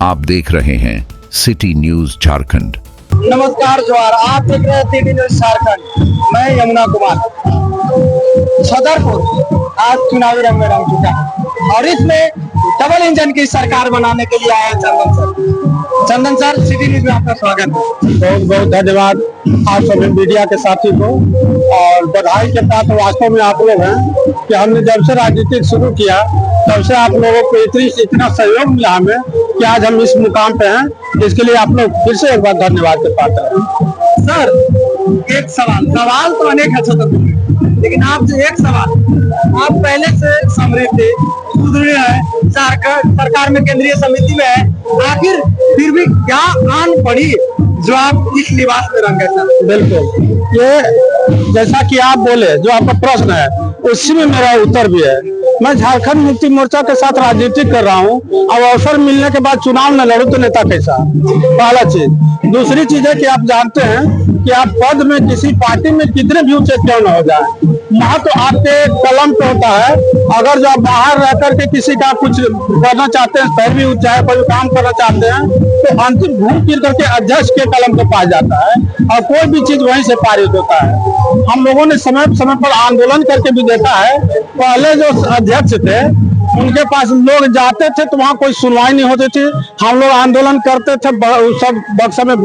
आप देख रहे हैं सिटी न्यूज झारखंड। नमस्कार जोहार, आप देख रहे हैं सिटी न्यूज झारखंड। मैं यमुना कुमार। छतरपुर आज चुनावी रंग में रंग चुका है और इसमें डबल इंजन की सरकार बनाने के लिए आए हैं चंदन सर। चंदन सर, सिटी न्यूज में आपका स्वागत है। बहुत बहुत धन्यवाद आप सभी मीडिया के साथी को, और बधाई के साथ वास्तव में आप लोग हैं कि हमने जब से राजनीति शुरू किया तब से आप लोगों को इतना सहयोग मिला हमें कि आज हम इस मुकाम पे हैं। इसके लिए आप लोग फिर से एक बार धन्यवाद के पात्र हैं। सर, एक सवाल तो अनेक है छतरपुर में, लेकिन आपसे एक सवाल। आप पहले से समृद्ध थे, सुदृढ़ है, सरकार में केंद्रीय समिति में है, आखिर फिर भी क्या आन पड़ी जो आप इस लिबास में रंगे सर? बिल्कुल, ये जैसा कि आप बोले, जो आपका प्रश्न है उसी में मेरा उत्तर भी है। मैं झारखंड मुक्ति मोर्चा के साथ राजनीति कर रहा हूँ। अब अवसर मिलने के बाद चुनाव न लड़ू तो नेता कैसा, पहला चीज। दूसरी चीज है कि आप जानते हैं कि आप पद में किसी पार्टी में कितने भी ऊंचे क्यों न हो जाए, वहाँ तो आपके कलम पे होता है। अगर जो आप बाहर रह करके किसी का कुछ करना चाहते हैं, फिर भी चाहे कोई काम करना चाहते हैं, तो अंतिम घूम फिर करके अध्यक्ष के कलम पे पाया जाता है और कोई भी चीज वहीं से पारित होता है। हम लोगों ने समय समय पर आंदोलन करके भी देखा है। पहले जो अध्यक्ष थे उनके पास लोग जाते थे तो वहाँ कोई सुनवाई नहीं होती थी। हम लोग आंदोलन करते थे, सब बक्से में,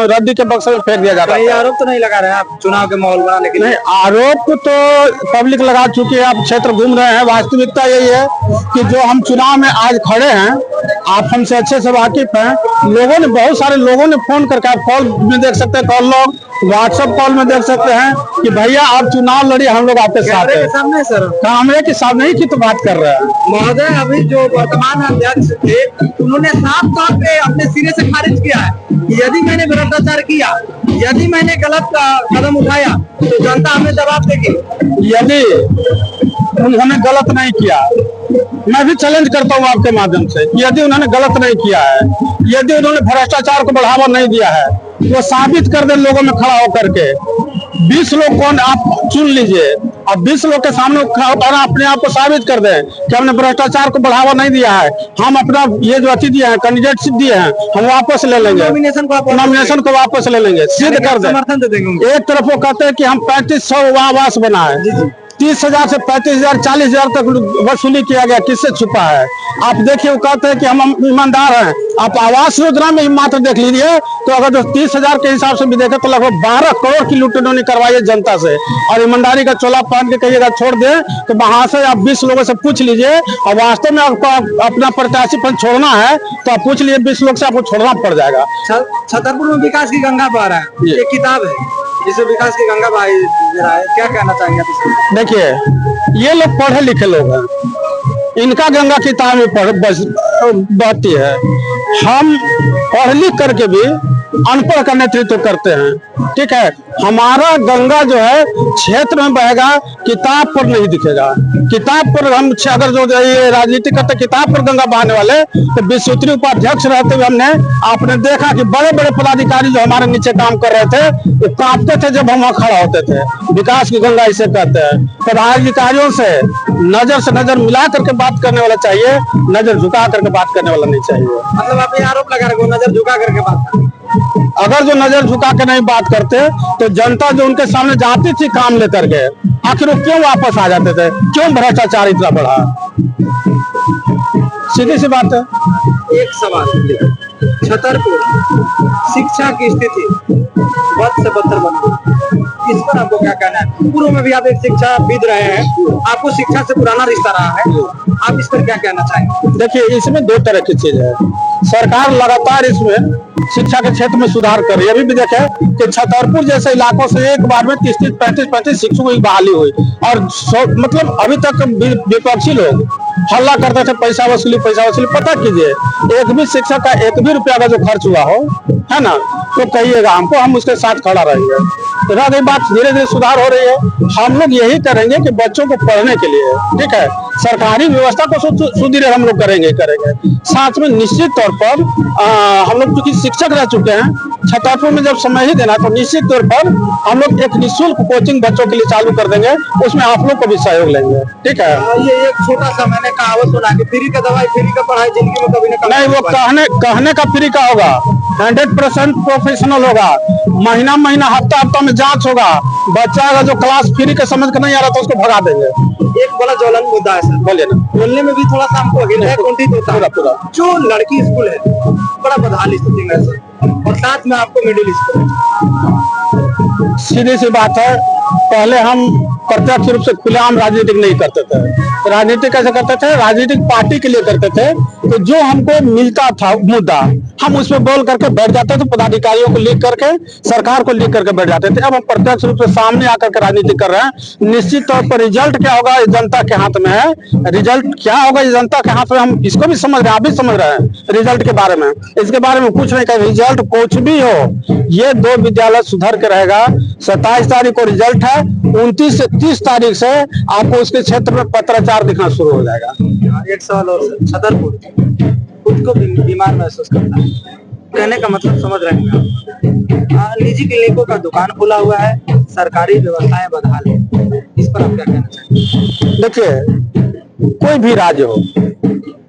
रद्दी के बक्से में फेंक दिया जाता है। आरोप तो नहीं लगा रहे हैं आप चुनाव के माहौल बनाने के लिए? नहीं, आरोप तो पब्लिक लगा चुकी है। आप क्षेत्र घूम रहे हैं, वास्तविकता यही है कि जो हम चुनाव में आज खड़े हैं, आप हमसे अच्छे से वाकिफ हैं। लोगों ने, बहुत सारे लोगों ने फोन करके, आप कॉल में देख सकते हैं, कॉल लोग व्हाट्सएप कॉल में देख सकते हैं कि भैया आप चुनाव लड़िए, हम लोग आपके साथ हैं। सामने सर, कैमरे के सामने ही की तो बात कर रहे हैं महोदय। अभी जो वर्तमान अध्यक्ष थे उन्होंने साफ तौर पे अपने सिरे से खारिज किया है कि यदि मैंने भ्रष्टाचार किया, यदि मैंने गलत कदम उठाया तो जनता हमें जवाब देगी। यदि उन्होंने गलत नहीं किया, मैं भी चैलेंज करता हूँ आपके माध्यम से, यदि उन्होंने गलत नहीं किया है, यदि उन्होंने भ्रष्टाचार को बढ़ावा नहीं दिया है, वो साबित कर दे लोगों में खड़ा होकर के। 20 लोग कौन आप चुन लीजिए, अब 20 लोग के सामने खड़ा अपने आप को साबित कर दे कि हमने भ्रष्टाचार को बढ़ावा नहीं दिया है, हम अपना ये जो अति दिए हैं, कैंडिडेटशिप दिए हैं, हम वापस ले लेंगे, नॉमिनेशन को वापस ले लेंगे, सिद्ध कर दे। समर्थन दे देंगे। एक तरफ वो कहते हैं कि हम 3500 आवास बनाए, 30,000 से 35,000 40,000 तक वसूली किया गया, किससे छुपा है? आप देखिए, वो कहते हैं कि हम ईमानदार हैं। आप आवास योजना में मात्र देख लीजिए तो अगर जो 30,000 के हिसाब से भी देखे तो लगभग 12 करोड़ की लूट उन्होंने करवाई है जनता से। और ईमानदारी का चोला पहन के कहिएगा छोड़ दे तो वहां से आप 20 लोगों से पूछ लीजिए, और वास्तव में आपको अपना प्रत्याशी पद छोड़ना है तो आप पूछ लीजिए, 20 लोग से आपको छोड़ना पड़ जाएगा। छतरपुर में विकास की गंगा बह रहा है, एक किताब है जिसमें विकास की गंगा बह रहा है, क्या कहना चाहेंगे आप इसमें? देखिए, ये लोग पढ़े लिखे लोग हैं, इनका गंगा किताब में बहती है। हम पढ़ लिख करके भी अनपढ़ का नेतृत्व करते हैं, ठीक है। हमारा गंगा जो है क्षेत्र में बहेगा, किताब पर नहीं दिखेगा। किताब पर हम अगर जो ये राजनीति करते किताब पर गंगा बहाने वाले, तो विश्वोत्तरी उपाध्यक्ष रहते हुए हमने आपने देखा कि बड़े बड़े पदाधिकारी जो हमारे नीचे काम कर रहे थे वो कांपते थे जब हम वहाँ खड़ा होते थे। विकास की गंगा इसे कहते हैं। पदाधिकारियों से नजर मिला करके बात करने वाला चाहिए, नजर झुका करके बात करने वाला नहीं चाहिए। मतलब आप ये आरोप लगा रहे हो नजर झुका करके बात करते? अगर जो नजर झुका के नहीं बात करते तो जनता जो उनके सामने जाती थी काम लेकर के, आखिर वो क्यों वापस आ जाते थे? क्यों भ्रष्टाचार इतना बढ़ा? सीधी सी बात है। एक सवाल, छतरपुर शिक्षा की स्थिति बद से बदतर बन गई, इस पर आपको क्या कहना है? पूर्व में भी आप एक शिक्षाविद रहे हैं, आपको शिक्षा से पुराना रिश्ता रहा है, आप इस पर क्या कहना चाहेंगे? देखिए, इसमें दो तरह की चीज है। सरकार लगातार इसमें शिक्षा के क्षेत्र में सुधार कर रही है। अभी भी देखें कि छतरपुर जैसे इलाकों से एक बार में 30-30, 35-35 शिक्षकों की बहाली हुई, और मतलब अभी तक विपक्षी लोग हल्ला करते थे पैसा वसूली। पता कीजिए, एक भी शिक्षक का एक भी रुपया का जो खर्च हुआ हो, है ना, तो कहिएगा हमको, हम उसके साथ खड़ा रहेंगे। तो रही बात, धीरे धीरे सुधार हो रही है। हम लोग यही करेंगे कि बच्चों को पढ़ने के लिए, ठीक है, सरकारी व्यवस्था को सुदृढ़ हम लोग करेंगे। साथ में निश्चित तौर पर हम लोग चूंकि शिक्षक रह चुके हैं, छतरपुर में जब समय ही देना तो निश्चित तौर पर हम लोग एक निःशुल्क कोचिंग बच्चों के लिए चालू कर देंगे, उसमें आप लोग को भी सहयोग लेंगे। ठीक है, ये एक छोटा सा मैंने कहावत सुना कि फ्री का दवाई फ्री का पढ़ाई जिंदगी में कभी नहीं, वो कहने का फ्री का होगा, 100% प्रोफेशनल होगा, महीना महीना हफ्ता हफ्ता में जांच होगा। बच्चा अगर जो क्लास फ्री के समझ के नहीं आ रहा तो उसको भगा देंगे। एक बड़ा ज्वलन मुद्दा है सर, बोलिए ना। बोलने में भी थोड़ा सा हमको कुंठित होता है। पूरा जो लड़की स्कूल है बड़ा बदहाल स्थिति में है सर, और साथ में आपको मिडिल स्कूल है। सीधी सी बात है, पहले हम प्रत्यक्ष रूप से खुलेआम राजनीतिक नहीं करते थे। राजनीति कैसे करते थे? राजनीतिक पार्टी के लिए करते थे। तो जो हमको मिलता था मुद्दा हम उसमें बोल करके बैठ जाते थे, पदाधिकारियों को लिख करके, सरकार को लिख करके बैठ जाते थे। अब हम प्रत्यक्ष रूप से सामने आकर के राजनीति कर रहे हैं। निश्चित तौर पर रिजल्ट क्या होगा ये जनता के हाथ में है। रिजल्ट क्या होगा ये जनता के हाथ में, हम इसको भी समझ रहे हैं, आप भी समझ रहे हैं रिजल्ट के बारे में। इसके बारे में कुछ नहीं कहा, रिजल्ट कुछ भी हो, ये 2 विद्यालय सुधर के रहेगा। 27 तारीख को रिजल्ट है, 29 से 30 तारीख से आपको उसके क्षेत्र में पत्राचार दिखना शुरू हो जाएगा। एक सवाल और सर, छतरपुर खुद को बीमार महसूस करता है, कहने का मतलब समझ रहे हैं। निजी क्लिनिकों का दुकान खुला हुआ है, सरकारी व्यवस्थाएं बदहाल है, इस पर आप क्या कहना चाहेंगे? देखिए, कोई भी राज्य हो,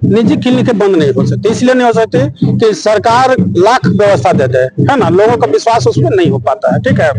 निजी क्लिनिक बंद नहीं हो सकती। इसलिए नहीं हो सकती कि सरकार लाख व्यवस्था दे दे, है ना, लोगों का विश्वास उसमें नहीं हो पाता है। ठीक है,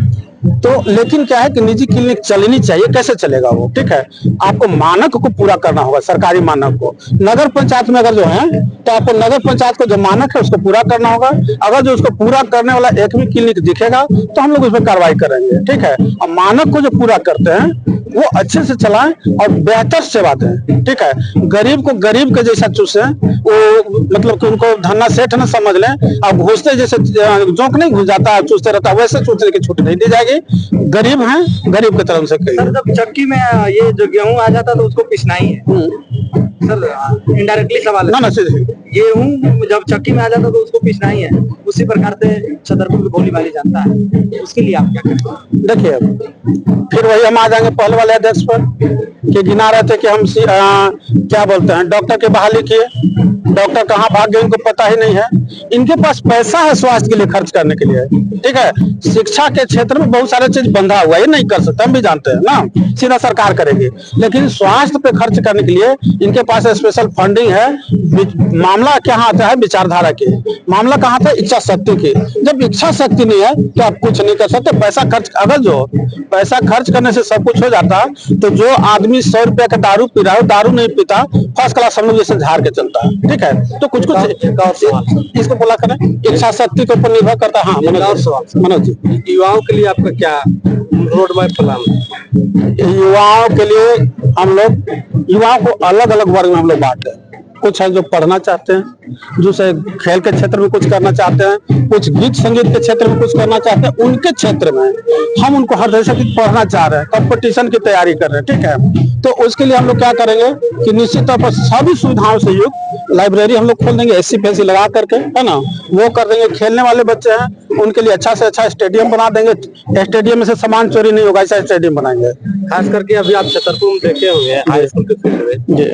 तो लेकिन क्या है कि निजी क्लिनिक चलनी चाहिए। कैसे चलेगा वो? ठीक है, आपको मानक को पूरा करना होगा, सरकारी मानक को। नगर पंचायत में अगर जो है तो आपको नगर पंचायत को जो मानक है उसको पूरा करना होगा। अगर जो उसको पूरा करने वाला एक भी क्लिनिक दिखेगा तो हम लोग उसमें कार्रवाई करेंगे। ठीक है, और मानक को जो पूरा करते हैं वो अच्छे से चलाएं और बेहतर सेवा दें। ठीक है, गरीब को गरीब के जैसा चूसे, वो मतलब कि उनको धन्ना सेठ न समझ लें। अब घुसते जैसे जोंक नहीं घुस जाता, चूसते रहता, वैसे चूसने की छूट नहीं दी जाएगी। गरीब हैं, गरीब की तरफ से सर, जब चक्की में ये जो गेहूं आ जाता तो उसको पिसना ही है सर, इनडायरेक्टली सवाल है। ना गेहूं जब चक्की में आ जाता तो उसको पिसना ही है, उसी प्रकार से छतरपुर की भोली भाली जानता है, उसके लिए आप क्या करें? देखिए, फिर वही हम आ जाएंगे पहले वाले अध्यक्ष पर कि गिना रहे थे कि हम क्या बोलते हैं, डॉक्टर की बहाली किए, डॉक्टर कहाँ भाग गए इनको पता ही नहीं है। इनके पास पैसा है स्वास्थ्य के लिए खर्च करने के लिए। ठीक है, शिक्षा के क्षेत्र में बहुत सारे चीज बंधा हुआ है, ये नहीं कर सकते, हम भी जानते हैं ना, सीधा सरकार करेगी। लेकिन स्वास्थ्य पे खर्च करने के लिए इनके पास स्पेशल फंडिंग है। मामला क्या आता है? विचारधारा के मामला कहाँ था? इच्छा शक्ति की। जब इच्छा शक्ति नहीं है तो आप कुछ नहीं कर सकते। पैसा खर्च, अगर जो पैसा खर्च करने से सब कुछ हो जाता, तो जो आदमी 100 रुपया का दारू पी रहा है, दारू नहीं पीता, फर्स्ट क्लास हम लोग जैसे झाड़ के चलता है। ठीक है, तो कुछ इसको बोला करें, इच्छा शक्ति के ऊपर निर्भर करता है। हाँ मनोज जी, युवाओं के लिए आपका क्या रोड मैप प्लान है? युवाओं के लिए हम लोग युवाओं को अलग अलग वर्ग में हम लोग बांटते हैं। कुछ है जो पढ़ना चाहते हैं, जो से खेल के क्षेत्र में कुछ करना चाहते हैं, कुछ गीत संगीत के क्षेत्र में कुछ करना चाहते हैं। उनके क्षेत्र में हम उनको हर जैसे कि पढ़ना चाह रहे हैं, कंपटीशन की तैयारी कर रहे हैं। ठीक है, तो उसके लिए हम लोग क्या करेंगे कि निश्चित तौर पर सभी सुविधाओं से युक्त लाइब्रेरी हम लोग खोल देंगे, एसी फैसी लगा करके, है ना, वो कर देंगे। खेलने वाले बच्चे हैं उनके लिए अच्छा से अच्छा स्टेडियम बना देंगे। स्टेडियम में से सामान चोरी नहीं होगा, ऐसा स्टेडियम बनाएंगे। खास करके अभी आप छतरपुर में देखे होंगे हाई स्कूल के फील्ड में जी,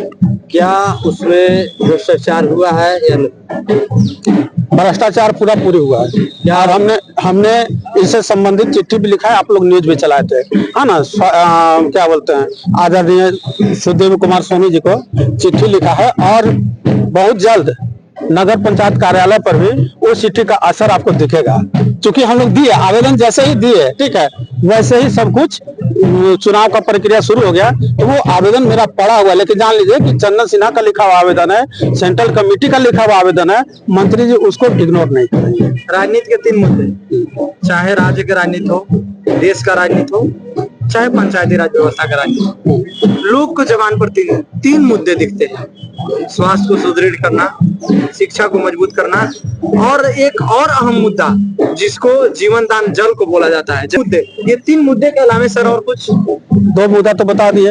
क्या उसमें भ्रष्टाचार हुआ है या नहीं? भ्रष्टाचार पूरा पूरी हुआ है। और हमने इससे संबंधित चिट्ठी भी लिखा है, आप लोग न्यूज भी चलाए थे, है ना। क्या बोलते हैं, आदरणीय सुदेव कुमार सोनी जी को चिट्ठी लिखा है, और बहुत जल्द नगर पंचायत कार्यालय पर भी उस चिट्ठी का असर आपको दिखेगा। क्योंकि हम लोग दिए आवेदन, जैसे ही दिए, ठीक है, वैसे ही सब कुछ चुनाव का प्रक्रिया शुरू हो गया। तो वो आवेदन मेरा पड़ा हुआ है, लेकिन जान लीजिए कि चंदन सिन्हा का लिखा हुआ आवेदन है, सेंट्रल कमेटी का लिखा हुआ आवेदन है, मंत्री जी उसको इग्नोर नहीं करेंगे। राजनीति के 3 मुद्दे, चाहे राज्य का राजनीति हो, देश का राजनीति हो, चाहे पंचायती राज व्यवस्था का राजनीति, लोग को जबान पर 3 मुद्दे दिखते हैं। स्वास्थ्य को सुदृढ़ करना, शिक्षा को मजबूत करना, और एक और अहम मुद्दा जिसको जीवन दान जल को बोला जाता है। ये 3 मुद्दे के अलावा सर और कुछ? 2 मुद्दा तो बता दिए।